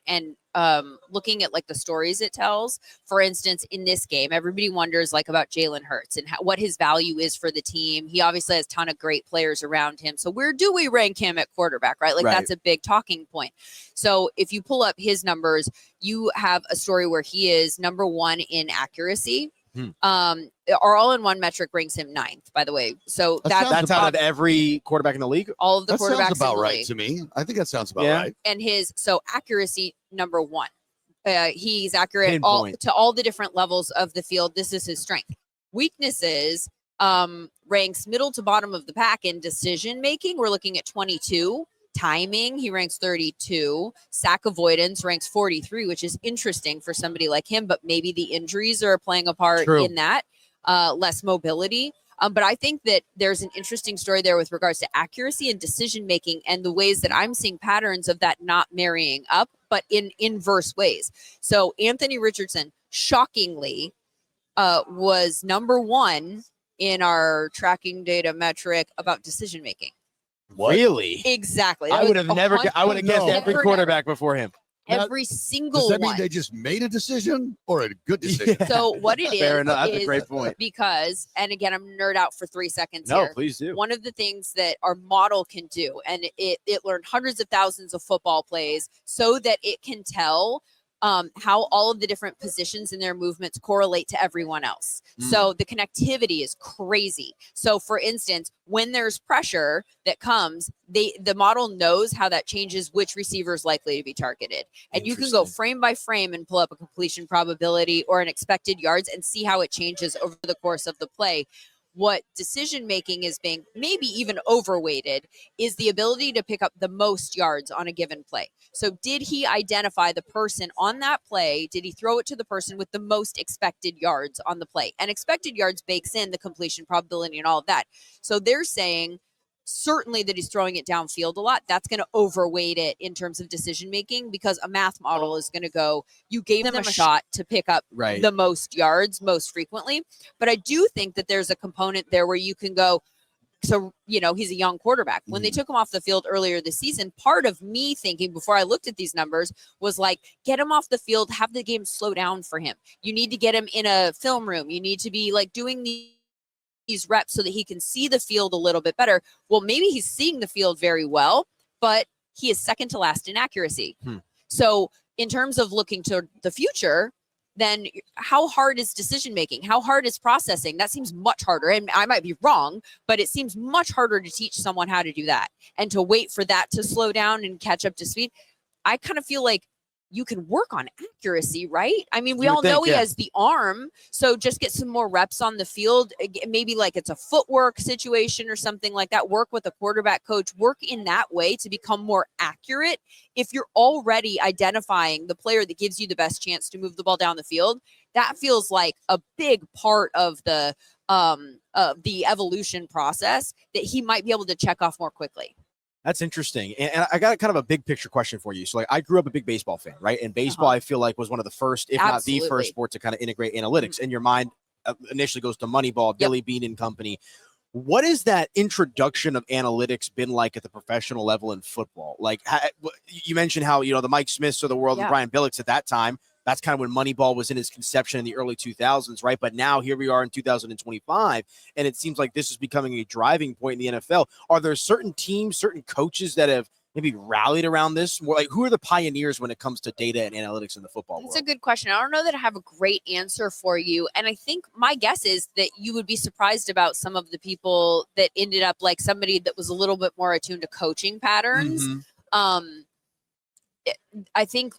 looking at like the stories it tells. For instance, in this game, everybody wonders like about Jalen Hurts and what his value is for the team. He obviously has a ton of great players around him. So where do we rank him at quarterback, right? Like that's a big talking point. So if you pull up his numbers, you have a story where he is number 1 in accuracy. Our all-in-one metric ranks him 9th, by the way. So that's out of every quarterback in the league. all of the That quarterbacks sounds about in the right league. to me. I think that sounds about Yeah. right. And so accuracy number 1. He's accurate Pinpoint. to all the different levels of the field. This is his strength. Weaknesses ranks middle to bottom of the pack in decision making. We're looking at 22. Timing, he ranks 32. Sack avoidance ranks 43, which is interesting for somebody like him, but maybe the injuries are playing a part in that. Less mobility. But I think that there's an interesting story there with regards to accuracy and decision making and the ways that I'm seeing patterns of that not marrying up, but in inverse ways. So Anthony Richardson, shockingly, was number 1 in our tracking data metric about decision making. Really? Exactly. I would have never. I would have guessed every Never, quarterback before him. Every single Does that mean one. they just made a decision or a good decision? So what it is, Fair enough. That's a is great point. because, and again, I'm nerd out for 3 seconds No, here. please do. One of the things that our model can do, and it learned hundreds of thousands of football plays so that it can tell how all of the different positions in their movements correlate to everyone else. So the connectivity is crazy. So for instance, when there's pressure that comes, the model knows how that changes which receiver is likely to be targeted. And you can go frame by frame and pull up a completion probability or an expected yards and see how it changes over the course of the play. What decision making is being maybe even overweighted is the ability to pick up the most yards on a given play. So did he identify the person on that play? Did he throw it to the person with the most expected yards on the play? And expected yards bakes in the completion probability and all of that. So they're saying certainly that he's throwing it downfield a lot. That's going to overweight it in terms of decision making because a math model is going to go, you gave them a shot to pick up the most yards most frequently. But I do think that there's a component there where you can go, so, he's a young quarterback. When they took him off the field earlier this season, part of me thinking before I looked at these numbers was like, get him off the field, have the game slow down for him. You need to get him in a film room. You need to be like doing these reps so that he can see the field a little bit better. Well, maybe he's seeing the field very well, but he is second to last in accuracy. So in terms of looking to the future, then how hard is decision making? How hard is processing? That seems much harder. And I might be wrong, but it seems much harder to teach someone how to do that and to wait for that to slow down and catch up to speed. I kind of feel like you can work on accuracy, right? I mean, we all know he has the arm, so just get some more reps on the field. Maybe like it's a footwork situation or something like that. Work with a quarterback coach, work in that way to become more accurate. If you're already identifying the player that gives you the best chance to move the ball down the field, that feels like a big part of the evolution process that he might be able to check off more quickly. That's interesting. And I got kind of a big picture question for you. So like I grew up a big baseball fan, right? And baseball, I feel like was one of the first, if not the first sport to kind of integrate analytics. And your mind initially goes to Moneyball, Billy Beane and company. What is that introduction of analytics been like at the professional level in football? Like you mentioned how, the Mike Smiths of the world and Brian Billicks at that time, That's kind of when Moneyball was in its conception in the early 2000s, right? But now here we are in 2025, and it seems like this is becoming a driving point in the NFL. Are there certain teams, certain coaches that have maybe rallied around this? More like, who are the pioneers when it comes to data and analytics in the football world? It's a good question. I don't know that I have a great answer for you. And I think my guess is that you would be surprised about some of the people that ended up like somebody that was a little bit more attuned to coaching patterns. I think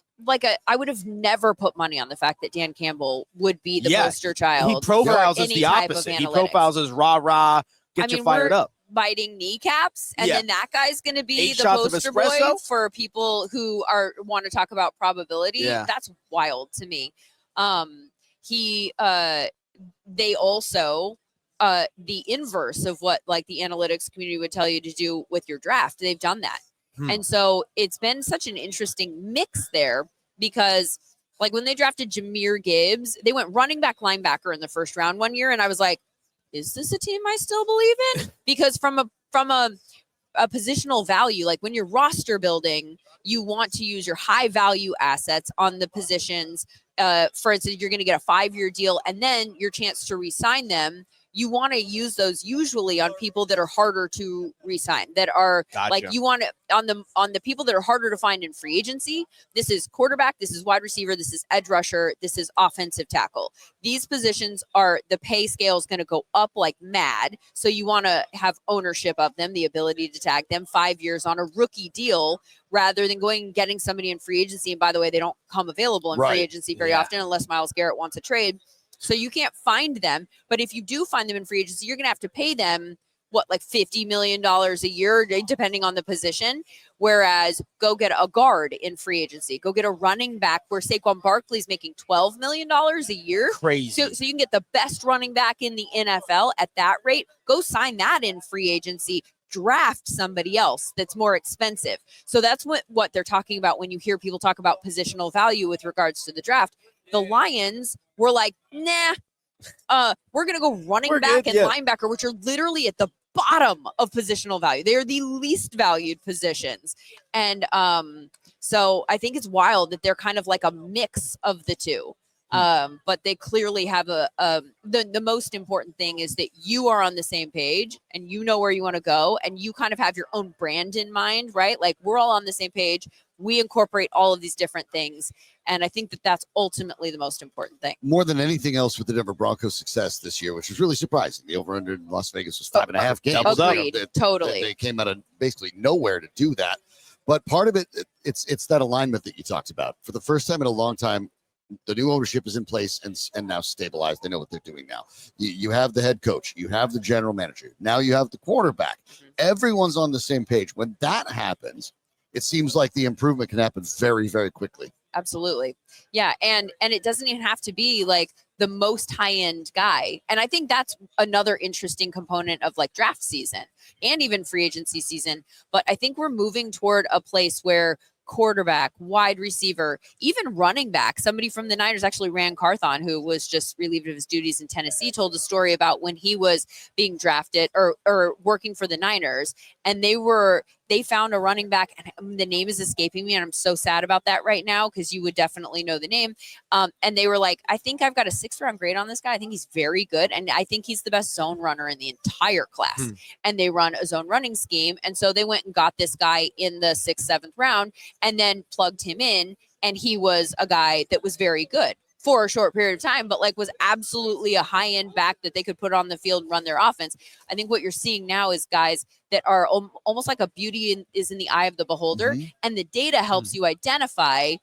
I would have never put money on the fact that Dan Campbell would be the poster child. He profiles for as any the type of opposite. He analytics. profiles as rah-rah, get you fired up. Biting kneecaps, and then that guy's going to be 8 the shots of poster boy espresso? for people who want to talk about probability. Yeah. That's wild to me. They also the inverse of what like the analytics community would tell you to do with your draft. They've done that, and so it's been such an interesting mix there because like when they drafted Jahmyr Gibbs, they went running back, linebacker in the first round one year, and I was like, is this a team I still believe in? Because from a positional value, like when you're roster building, you want to use your high value assets on the positions. For instance, you're going to get a 5-year deal and then your chance to re-sign them. You want to use those usually on people that are harder to re-sign, that are like you want to on the people that are harder to find in free agency. This is quarterback, this is wide receiver, this is edge rusher, this is offensive tackle. These positions are the pay scale is going to go up like mad. So you want to have ownership of them, the ability to tag them 5 years on a rookie deal rather than going and getting somebody in free agency. And by the way, they don't come available in free agency very often unless Myles Garrett wants a trade. So you can't find them. But if you do find them in free agency, you're going to have to pay them, like $50 million a year, depending on the position. Whereas go get a guard in free agency. Go get a running back where Saquon Barkley's making $12 million a year. Crazy. So you can get the best running back in the NFL at that rate. Go sign that in free agency. Draft somebody else that's more expensive. So that's what they're talking about when you hear people talk about positional value with regards to the draft. The Lions were like, nah, we're going to go running back and linebacker, which are literally at the bottom of positional value. They are the least valued positions. And so I think it's wild that they're kind of like a mix of the two. But they clearly have the most important thing is that you are on the same page and you know where you want to go and you kind of have your own brand in mind, right? Like we're all on the same page. We incorporate all of these different things. And I think that that's ultimately the most important thing. More than anything else with the Denver Broncos' success this year, which was really surprising. The over-under in Las Vegas was 5.5 games. Agreed. Totally. They came out of basically nowhere to do that. But part of it's that alignment that you talked about. For the first time in a long time, the new ownership is in place and now stabilized. They know what they're doing now. You have the head coach. You have the general manager. Now you have the quarterback. Everyone's on the same page. When that happens, it seems like the improvement can happen very, very quickly. Absolutely. Yeah. And it doesn't even have to be like the most high-end guy. And I think that's another interesting component of like draft season and even free agency season. But I think we're moving toward a place where quarterback, wide receiver, even running back. Somebody from the Niners, actually Ran Carthon, who was just relieved of his duties in Tennessee, told a story about when he was being drafted or working for the Niners, and they found a running back, and the name is escaping me, and I'm so sad about that right now because you would definitely know the name. And they were like, I think I've got a 6th-round grade on this guy. I think he's very good, and I think he's the best zone runner in the entire class. And they run a zone running scheme, and so they went and got this guy in the 6th, 7th round, and then plugged him in, and he was a guy that was very good for a short period of time, but like was absolutely a high-end back that they could put on the field and run their offense. I think what you're seeing now is guys that are almost like a beauty is in the eye of the beholder, and the data helps you identify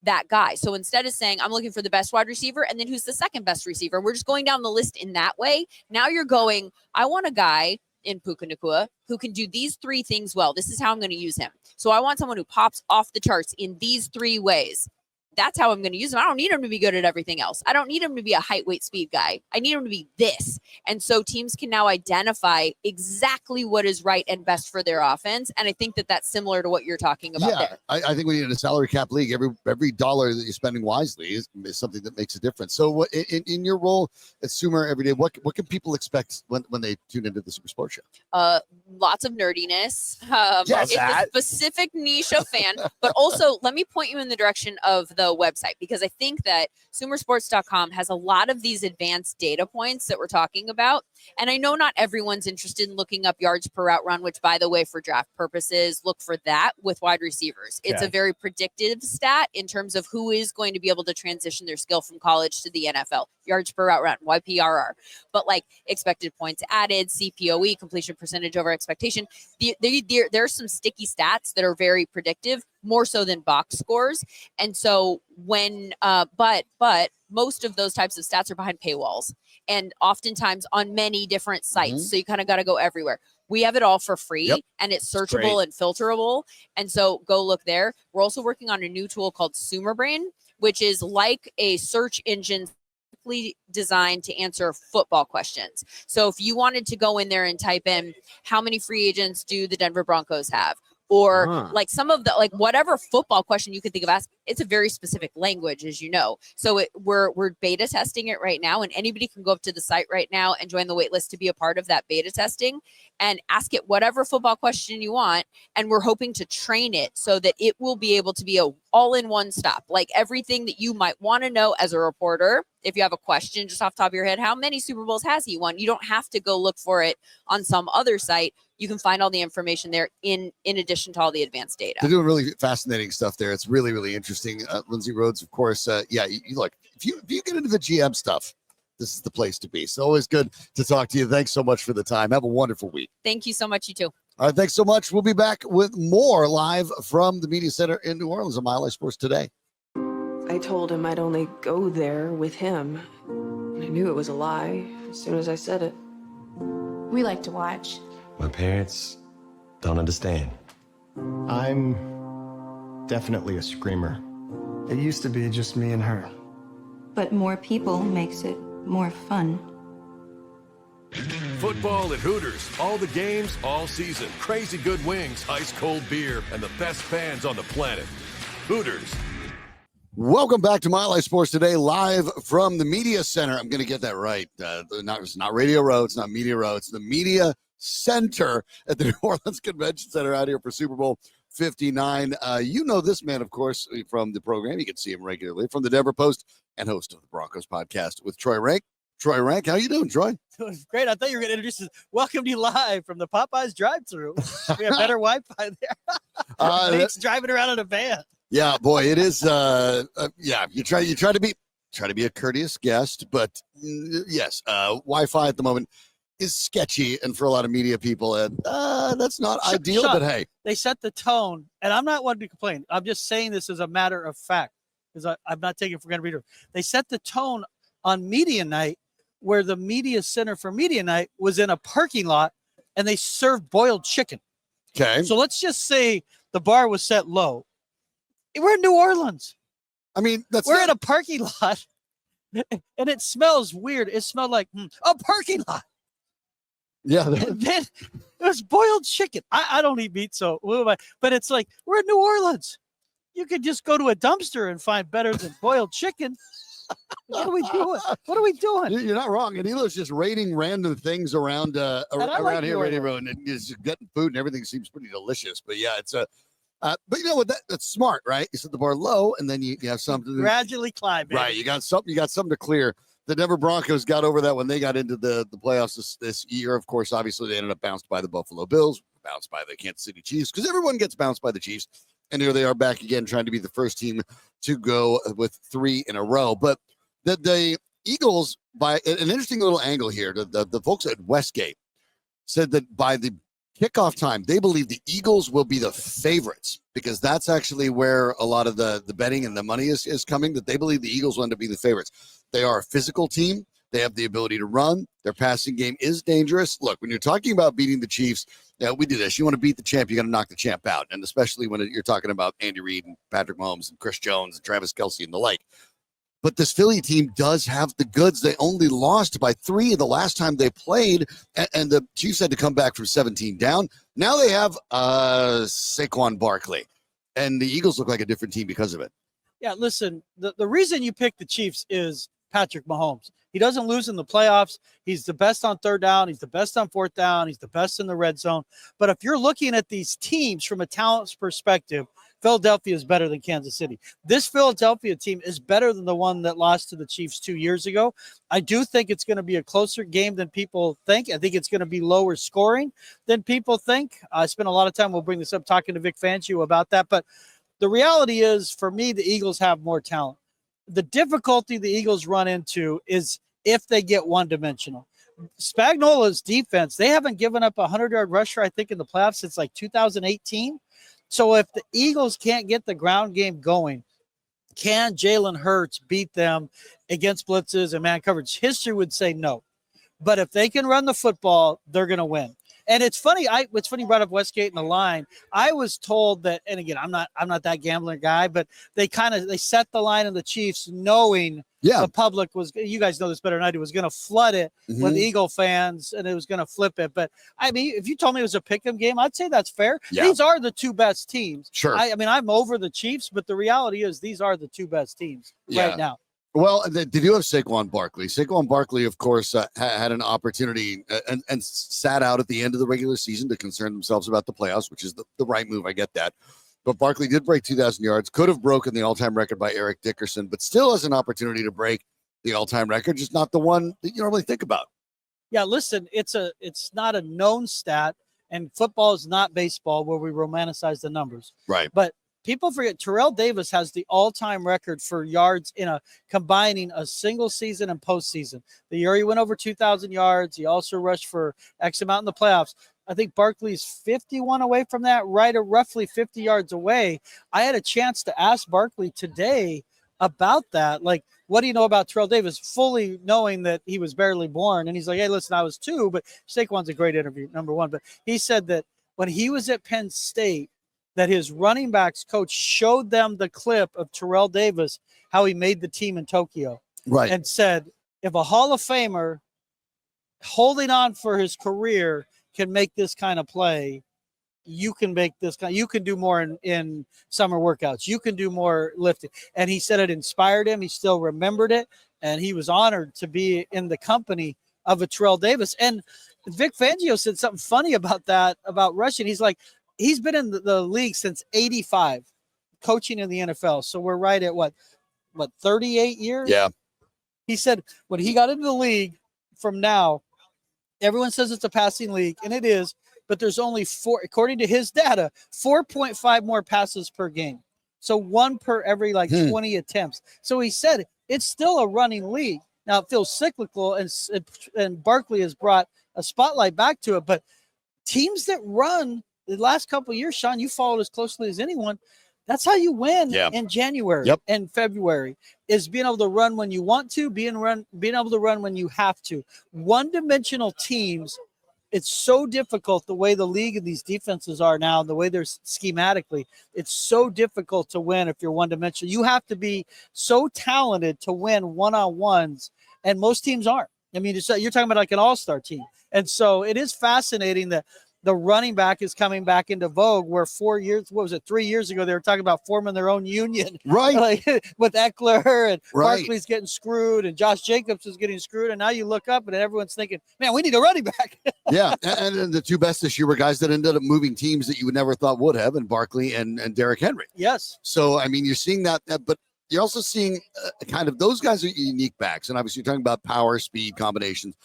that guy. So instead of saying, I'm looking for the best wide receiver, and then who's the second best receiver, we're just going down the list in that way. Now you're going, I want a guy in Puka Nacua who can do these 3 things well. This is how I'm going to use him. So I want someone who pops off the charts in these 3 ways. That's how I'm going to use him. I don't need him to be good at everything else. I don't need him to be a height, weight, speed guy. I need him to be this. And so teams can now identify exactly what is right and best for their offense. And I think that that's similar to what you're talking about there. I think when you're in a salary cap league, every dollar that you're spending wisely is something that makes a difference. So in your role at Sumer every day, what can people expect when they tune into the Super Sports Show? Lots of nerdiness. It's a specific niche of fan, but also let me point you in the direction of the the website, because I think that SumerSports.com has a lot of these advanced data points that we're talking about. And I know not everyone's interested in looking up yards per route run, which, by the way, for draft purposes, look for that with wide receivers. It's a very predictive stat in terms of who is going to be able to transition their skill from college to the NFL. Yards per route run, YPRR. But like expected points added, CPOE, completion percentage over expectation, there's some sticky stats that are very predictive, more so than box scores. And so when, but most of those types of stats are behind paywalls and oftentimes on many different sites. So you kind of got to go everywhere. We have it all for free, and it's searchable and filterable. And so go look there. We're also working on a new tool called SumerBrain, which is like a search engine designed to answer football questions. So if you wanted to go in there and type in how many free agents do the Denver Broncos have, or like some of the, like whatever football question you could think of asking, it's a very specific language, as you know. So we're beta testing it right now, and anybody can go up to the site right now and join the wait list to be a part of that beta testing and ask it whatever football question you want. And we're hoping to train it so that it will be able to be a all-in-one stop, like everything that you might want to know as a reporter. If you have a question just off the top of your head, how many Super Bowls has he won? You don't have to go look for it on some other site. You can find all the information there in addition to all the advanced data. They're doing really fascinating stuff there. It's really, really interesting. Lindsay Rhodes, of course. You look, if you get into the GM stuff, this is the place to be. So always good to talk to you. Thanks so much for the time. Have a wonderful week. Thank you so much. You too. All right. Thanks so much. We'll be back with more live from the Media Center in New Orleans on Mile High Sports Today. I told him I'd only go there with him. I knew it was a lie as soon as I said it. We like to watch. My parents don't understand. I'm definitely a screamer. It used to be just me and her. But more people makes it more fun. Football at Hooters. All the games, all season. Crazy good wings, ice cold beer, and the best fans on the planet. Hooters. Welcome back to Mile High Sports Today, live from the Media Center. I'm going to get that right. It's not Radio Row. It's not Media Row. It's the Media Center at the New Orleans Convention Center out here for Super Bowl 59. You know this man, of course, from the program. You can see him regularly from the Denver Post and host of the Broncos podcast with Troy Renck. Troy Renck, how you doing, Troy? Doing great. I thought you were going to introduce us. Welcome to you live from the Popeyes drive-thru. We have better Wi-Fi there. Nate's driving around in a van. Yeah, boy, it is. You try to be a courteous guest, but yes, Wi-Fi at the moment is sketchy, and for a lot of media people, and that's not ideal. Shawn, but hey, they set the tone, and I'm not one to complain. I'm just saying this as a matter of fact, because I'm not taking it for granted. They set the tone on media night, where the media center for media night was in a parking lot, and they served boiled chicken. Okay, so let's just say the bar was set low. We're in New Orleans. I mean, we're in a parking lot, and it smells weird. It smelled like a parking lot. Yeah. And then it was boiled chicken. I don't eat meat, so but it's like we're in New Orleans. You could just go to a dumpster and find better than boiled chicken. What are we doing? What are we doing? You're not wrong. Aniello's just rating random things around around here, Radio Road, and it's just getting food, and everything seems pretty delicious. But yeah, it's a. But you know what? That's smart, right? You set the bar low, and then you have something gradually climb. Baby. Right, you got something to clear. The Denver Broncos got over that when they got into the playoffs this year. Of course, obviously they ended up bounced by the Buffalo Bills, bounced by the Kansas City Chiefs, because everyone gets bounced by the Chiefs. And here they are back again, trying to be the first team to go with 3 in a row. But the Eagles, by an interesting little angle here, the folks at Westgate said that by the kickoff time, they believe the Eagles will be the favorites, because that's actually where a lot of the betting and the money is coming, that they believe the Eagles will end up being the favorites. They are a physical team. They have the ability to run. Their passing game is dangerous. Look, when you're talking about beating the Chiefs, we do this. You want to beat the champ, you got to knock the champ out. And especially when you're talking about Andy Reid and Patrick Mahomes and Chris Jones and Travis Kelce and the like. But this Philly team does have the goods. They only lost by 3 the last time they played, and the Chiefs had to come back from 17 down. Now they have Saquon Barkley, and the Eagles look like a different team because of it. Yeah, listen, the reason you picked the Chiefs is Patrick Mahomes. He doesn't lose in the playoffs. He's the best on third down. He's the best on fourth down. He's the best in the red zone. But if you're looking at these teams from a talent perspective, Philadelphia is better than Kansas City. This Philadelphia team is better than the one that lost to the Chiefs 2 years ago. I do think it's going to be a closer game than people think. I think it's going to be lower scoring than people think. I spent a lot of time, we'll bring this up, talking to Vic Fangio about that. But the reality is, for me, the Eagles have more talent. The difficulty the Eagles run into is if they get one-dimensional. Spagnuolo's defense, they haven't given up a 100-yard rusher, I think, in the playoffs since like 2018. So if the Eagles can't get the ground game going, can Jalen Hurts beat them against blitzes and man coverage? History would say no. But if they can run the football, they're going to win. And it's funny. It's funny you brought up Westgate and the line. I was told that, and again, I'm not that gambler guy, but they set the line in the Chiefs knowing the public was, you guys know this better than I do, was going to flood it with Eagle fans and it was going to flip it. But I mean, if you told me it was a pick'em game, I'd say that's fair. Yeah. These are the two best teams. Sure. I mean, I'm over the Chiefs, but the reality is these are the two best teams right now. Well, they do have Saquon Barkley. Saquon Barkley, of course, had an opportunity and sat out at the end of the regular season to concern themselves about the playoffs, which is the right move. I get that. But Barkley did break 2,000 yards, could have broken the all-time record by Eric Dickerson, but still has an opportunity to break the all-time record, just not the one that you normally think about. Yeah, listen, it's not a known stat, and football is not baseball where we romanticize the numbers. Right. But people forget Terrell Davis has the all-time record for yards in combining a single season and postseason. The year he went over 2,000 yards, he also rushed for X amount in the playoffs. I think Barkley's 51 away from that, right, or roughly 50 yards away. I had a chance to ask Barkley today about that. Like, what do you know about Terrell Davis? Fully knowing that he was barely born. And he's like, hey, listen, I was 2, but Saquon's a great interview, number 1. But he said that when he was at Penn State, that his running backs coach showed them the clip of Terrell Davis, how he made the team in Tokyo. Right. And said, if a Hall of Famer holding on for his career can make this kind of play, you can make this kind. You can do more in summer workouts. You can do more lifting. And he said it inspired him. He still remembered it. And he was honored to be in the company of a Terrell Davis. And Vic Fangio said something funny about that, about rushing. He's like, he's been in the league since 85, coaching in the NFL. So we're right at what 38 years? Yeah. He said when he got into the league from now, everyone says it's a passing league, and it is, but there's only 4, according to his data, 4.5 more passes per game. So 1 per every 20 attempts. So he said it's still a running league. Now it feels cyclical, and Barkley has brought a spotlight back to it, but teams that run the last couple of years, Shawn, you followed as closely as anyone. That's how you win in January and February, is being able to run when you want to, being able to run when you have to. One-dimensional teams, it's so difficult the way the league and these defenses are now, the way they're schematically, it's so difficult to win if you're one-dimensional. You have to be so talented to win one-on-ones, and most teams aren't. I mean, you're talking about like an all-star team. And so it is fascinating that the running back is coming back into vogue, where 3 years ago, they were talking about forming their own union. Right. With Eckler and Barkley's getting screwed and Josh Jacobs is getting screwed. And now you look up and everyone's thinking, man, we need a running back. Yeah. And the 2 best this year were guys that ended up moving teams that you would never thought would have, and Barkley and Derrick Henry. Yes. So, I mean, you're seeing that, but you're also seeing kind of those guys are unique backs. And obviously you're talking about power, speed, combinations,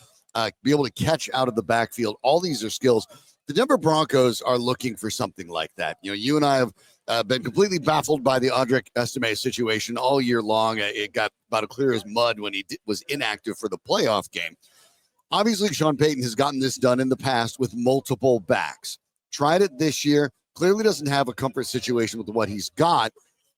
be able to catch out of the backfield. All these are skills. The Denver Broncos are looking for something like that. You know, you and I have been completely baffled by the Audric Estime situation all year long. It got about as clear as mud when he was inactive for the playoff game. Obviously, Sean Payton has gotten this done in the past with multiple backs. Tried it this year. Clearly doesn't have a comfort situation with what he's got.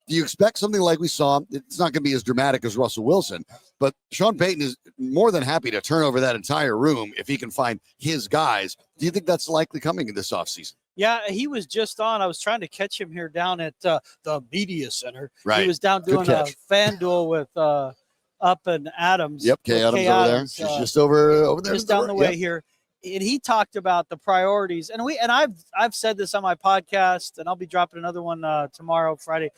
Do you expect something like we saw? It's not going to be as dramatic as Russell Wilson, but Sean Payton is more than happy to turn over that entire room if he can find his guys. Do you think that's likely coming in this offseason? Yeah, he was just on. I was trying to catch him here down at the media center. Right. He was down doing a fan duel with Up and Adams. Yep, Kay Adams over there. She's just over there. Just down the way here. And he talked about the priorities. And I've said this on my podcast, and I'll be dropping another one tomorrow, Friday,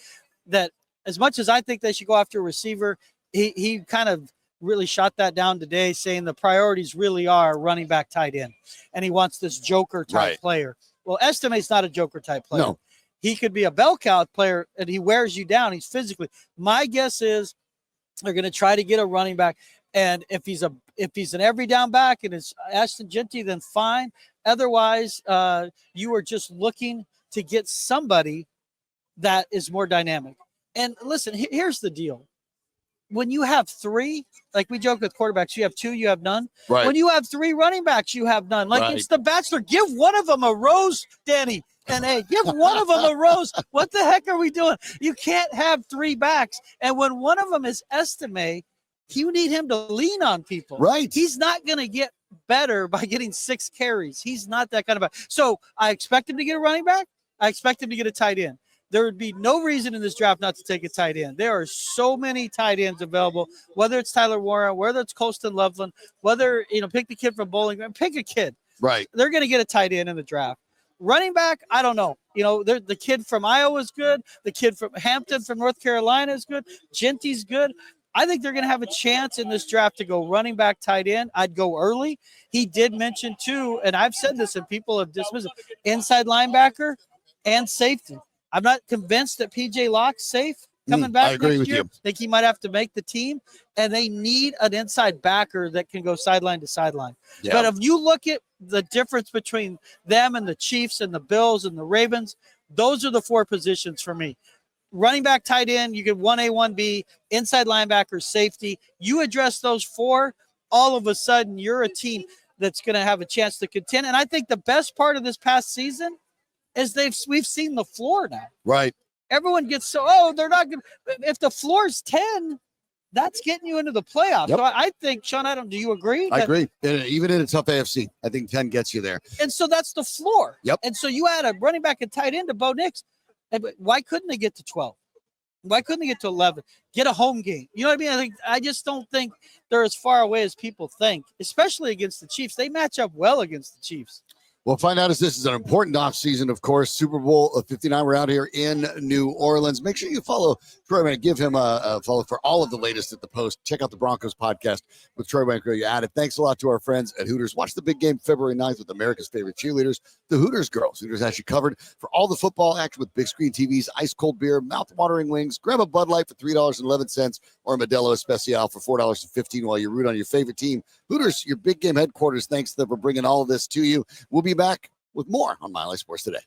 that as much as I think they should go after a receiver, he kind of really shot that down today, saying the priorities really are running back, tight end, and he wants this joker type player. Well, Estime's not a joker type player. No. He could be a bell cow player, and he wears you down. He's physically. My guess is they're going to try to get a running back, and if he's an every down back and it's Ashton Genty, then fine. Otherwise, you are just looking to get somebody that is more dynamic. And listen, here's the deal. When you have three, like we joke with quarterbacks, you have two, you have none. Right. When you have three running backs, you have none. Like it's The Bachelor. Give one of them a rose, Danny. And hey, give one of them a rose. What the heck are we doing? You can't have three backs. And when one of them is Estime, you need him to lean on people. Right. He's not going to get better by getting 6 carries. He's not that kind of back. So I expect him to get a running back. I expect him to get a tight end. There would be no reason in this draft not to take a tight end. There are so many tight ends available, whether it's Tyler Warren, whether it's Colston Loveland, whether, pick the kid from Bowling Green, pick a kid. Right. They're going to get a tight end in the draft. Running back, I don't know. The kid from Iowa is good. The kid from Hampton from North Carolina is good. Genty's good. I think they're going to have a chance in this draft to go running back, tight end. I'd go early. He did mention, too, and I've said this and people have dismissed it, inside linebacker and safety. I'm not convinced that P.J. Locke's safe coming back I agree next year. with you. I think he might have to make the team, and they need an inside backer that can go sideline to sideline. Yeah. But if you look at the difference between them and the Chiefs and the Bills and the Ravens, those are the 4 positions for me. Running back, tight end, you get 1A, 1B, inside linebacker, safety. You address those 4, all of a sudden you're a team that's going to have a chance to contend. And I think the best part of this past season is we've seen the floor now. Right. Everyone gets they're not going to. If the floor's 10, that's getting you into the playoffs. Yep. So I think, Shawn, do you agree? I agree. Even in a tough AFC, I think 10 gets you there. And so that's the floor. Yep. And so you add a running back and tight end to Bo Nix. Why couldn't they get to 12? Why couldn't they get to 11? Get a home game. You know what I mean? I just don't think they're as far away as people think, especially against the Chiefs. They match up well against the Chiefs. We'll find out as this is an important offseason, of course. Super Bowl 59. We're out here in New Orleans. Make sure you follow Troy Renck. Give him a follow for all of the latest at the Post. Check out the Broncos podcast with Troy Renck. You added. Thanks a lot to our friends at Hooters. Watch the big game February 9th with America's favorite cheerleaders, the Hooters girls. Hooters has you covered for all the football action with big screen TVs, ice cold beer, mouth-watering wings. Grab a Bud Light for $3.11 or a Modelo Especial for $4.15 while you root on your favorite team. Hooters, your big game headquarters. Thanks to them for bringing all of this to you. We'll be back with more on Mile High Sports Today.